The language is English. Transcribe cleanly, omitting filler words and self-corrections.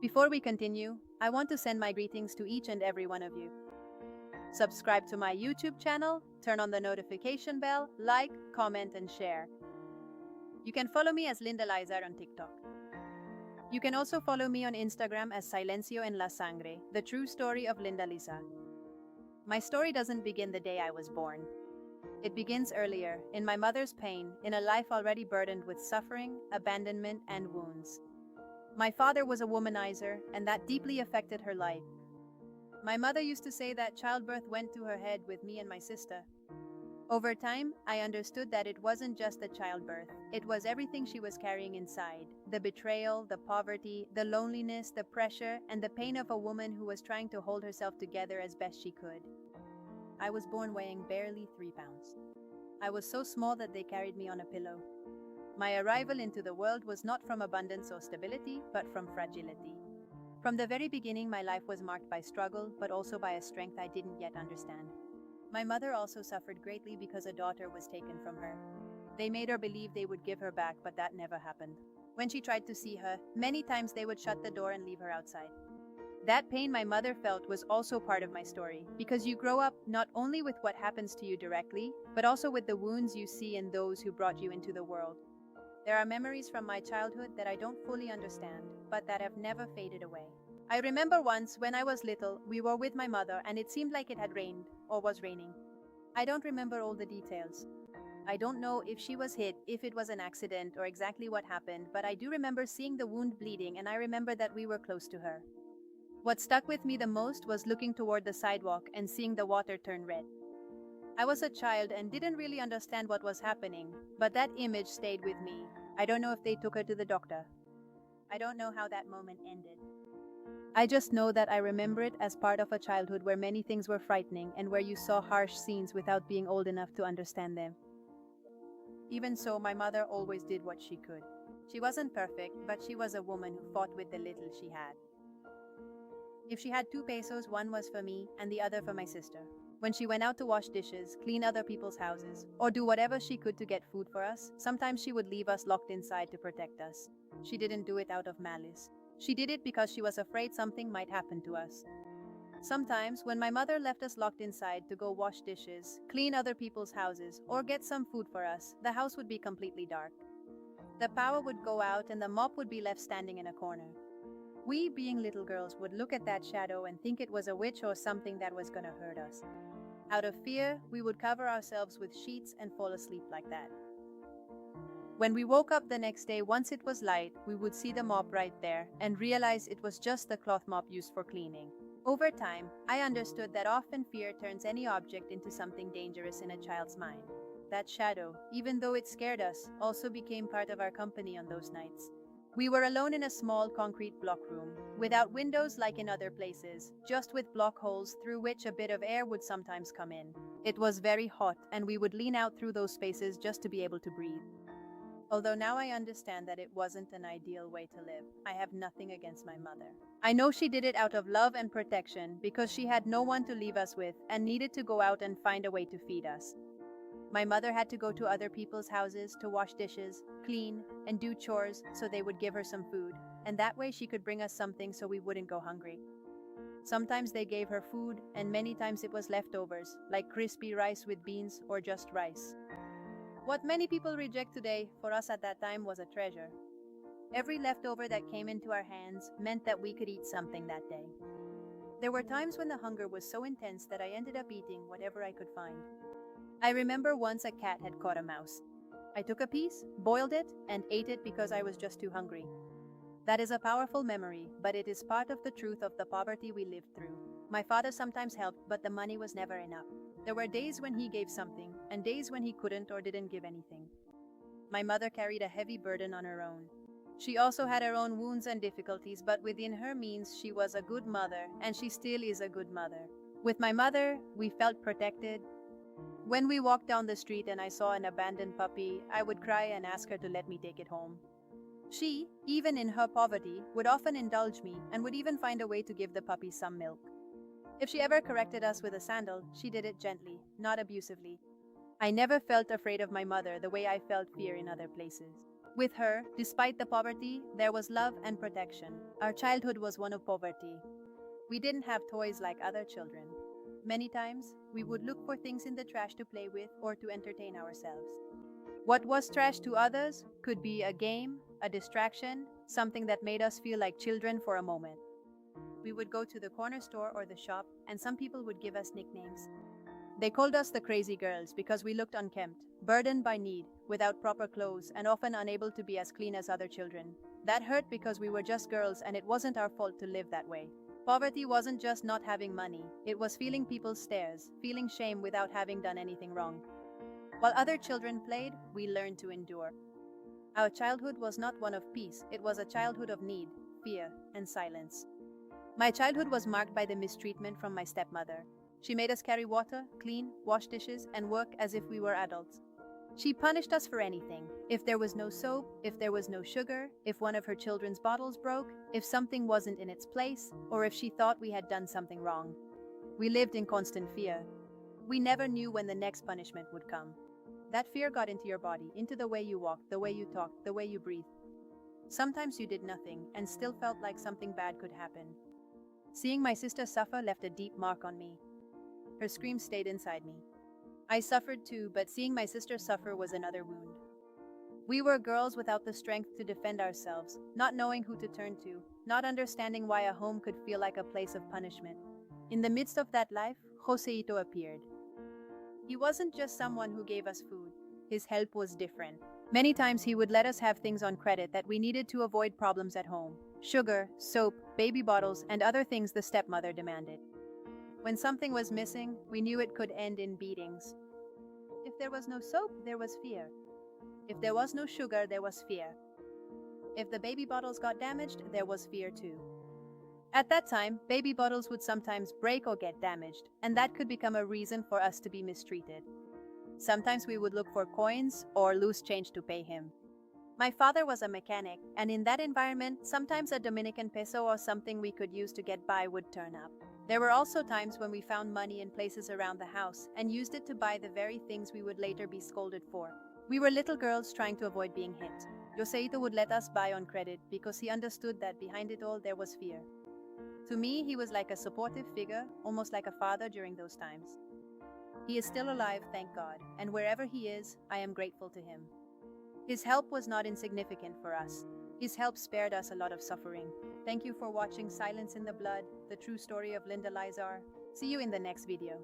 Before we continue, I want to send my greetings to each and every one of you. Subscribe to my YouTube channel, turn on the notification bell, like, comment, and share. You can follow me as Lindalisar on TikTok. You can also follow me on Instagram as Silencio en la Sangre, the true story of Lindalisar. My story doesn't begin the day I was born. It begins earlier, in my mother's pain, in a life already burdened with suffering, abandonment, and wounds. My father was a womanizer, and that deeply affected her life. My mother used to say that childbirth went to her head with me and my sister. Over time, I understood that it wasn't just the childbirth, it was everything she was carrying inside. The betrayal, the poverty, the loneliness, the pressure, and the pain of a woman who was trying to hold herself together as best she could. I was born weighing barely 3 pounds. I was so small that they carried me on a pillow. My arrival into the world was not from abundance or stability, but from fragility. From the very beginning, my life was marked by struggle, but also by a strength I didn't yet understand. My mother also suffered greatly because a daughter was taken from her. They made her believe they would give her back, but that never happened. When she tried to see her, many times they would shut the door and leave her outside. That pain my mother felt was also part of my story, because you grow up not only with what happens to you directly, but also with the wounds you see in those who brought you into the world. There are memories from my childhood that I don't fully understand, but that have never faded away. I remember once, when I was little, we were with my mother and it seemed like it had rained, or was raining. I don't remember all the details. I don't know if she was hit, if it was an accident, or exactly what happened, but I do remember seeing the wound bleeding and I remember that we were close to her. What stuck with me the most was looking toward the sidewalk and seeing the water turn red. I was a child and didn't really understand what was happening, but that image stayed with me. I don't know if they took her to the doctor. I don't know how that moment ended. I just know that I remember it as part of a childhood where many things were frightening and where you saw harsh scenes without being old enough to understand them. Even so, my mother always did what she could. She wasn't perfect, but she was a woman who fought with the little she had. If she had 2 pesos, one was for me and the other for my sister. When she went out to wash dishes, clean other people's houses, or do whatever she could to get food for us, sometimes she would leave us locked inside to protect us. She didn't do it out of malice. She did it because she was afraid something might happen to us. Sometimes, when my mother left us locked inside to go wash dishes, clean other people's houses, or get some food for us, the house would be completely dark. The power would go out and the mop would be left standing in a corner. We, being little girls, would look at that shadow and think it was a witch or something that was gonna hurt us. Out of fear, we would cover ourselves with sheets and fall asleep like that. When we woke up the next day, once it was light, we would see the mop right there and realize it was just the cloth mop used for cleaning. Over time, I understood that often fear turns any object into something dangerous in a child's mind. That shadow, even though it scared us, also became part of our company on those nights. We were alone in a small concrete block room, without windows like in other places, just with block holes through which a bit of air would sometimes come in. It was very hot, and we would lean out through those spaces just to be able to breathe. Although now I understand that it wasn't an ideal way to live, I have nothing against my mother. I know she did it out of love and protection because she had no one to leave us with and needed to go out and find a way to feed us. My mother had to go to other people's houses to wash dishes, clean, and do chores so they would give her some food, and that way she could bring us something so we wouldn't go hungry. Sometimes they gave her food, and many times it was leftovers, like crispy rice with beans or just rice. What many people reject today, for us at that time, was a treasure. Every leftover that came into our hands meant that we could eat something that day. There were times when the hunger was so intense that I ended up eating whatever I could find. I remember once a cat had caught a mouse. I took a piece, boiled it, and ate it because I was just too hungry. That is a powerful memory, but it is part of the truth of the poverty we lived through. My father sometimes helped, but the money was never enough. There were days when he gave something, and days when he couldn't or didn't give anything. My mother carried a heavy burden on her own. She also had her own wounds and difficulties, but within her means, she was a good mother, and she still is a good mother. With my mother, we felt protected. When we walked down the street and I saw an abandoned puppy, I would cry and ask her to let me take it home. She, even in her poverty, would often indulge me and would even find a way to give the puppy some milk. If she ever corrected us with a sandal, she did it gently, not abusively. I never felt afraid of my mother the way I felt fear in other places. With her, despite the poverty, there was love and protection. Our childhood was one of poverty. We didn't have toys like other children. Many times, we would look for things in the trash to play with or to entertain ourselves. What was trash to others could be a game, a distraction, something that made us feel like children for a moment. We would go to the corner store or the shop, and some people would give us nicknames. They called us the crazy girls because we looked unkempt, burdened by need, without proper clothes, and often unable to be as clean as other children. That hurt because we were just girls and it wasn't our fault to live that way. Poverty wasn't just not having money, it was feeling people's stares, feeling shame without having done anything wrong. While other children played, we learned to endure. Our childhood was not one of peace, it was a childhood of need, fear, and silence. My childhood was marked by the mistreatment from my stepmother. She made us carry water, clean, wash dishes, and work as if we were adults. She punished us for anything. If there was no soap, if there was no sugar, if one of her children's bottles broke, if something wasn't in its place, or if she thought we had done something wrong. We lived in constant fear. We never knew when the next punishment would come. That fear got into your body, into the way you walked, the way you talked, the way you breathed. Sometimes you did nothing and still felt like something bad could happen. Seeing my sister suffer left a deep mark on me. Her screams stayed inside me. I suffered too, but seeing my sister suffer was another wound. We were girls without the strength to defend ourselves, not knowing who to turn to, not understanding why a home could feel like a place of punishment. In the midst of that life, Joseito appeared. He wasn't just someone who gave us food. His help was different. Many times he would let us have things on credit that we needed to avoid problems at home. Sugar, soap, baby bottles, and other things the stepmother demanded. When something was missing, we knew it could end in beatings. If there was no soap, there was fear. If there was no sugar, there was fear. If the baby bottles got damaged, there was fear too. At that time, baby bottles would sometimes break or get damaged, and that could become a reason for us to be mistreated. Sometimes we would look for coins or loose change to pay him. My father was a mechanic, and in that environment, sometimes a Dominican peso or something we could use to get by would turn up. There were also times when we found money in places around the house and used it to buy the very things we would later be scolded for. We were little girls trying to avoid being hit. Joseito would let us buy on credit because he understood that behind it all there was fear. To me, he was like a supportive figure, almost like a father during those times. He is still alive, thank God, and wherever he is, I am grateful to him. His help was not insignificant for us. His help spared us a lot of suffering. Thank you for watching Silence in the Blood, the true story of Lindalisar. See you in the next video.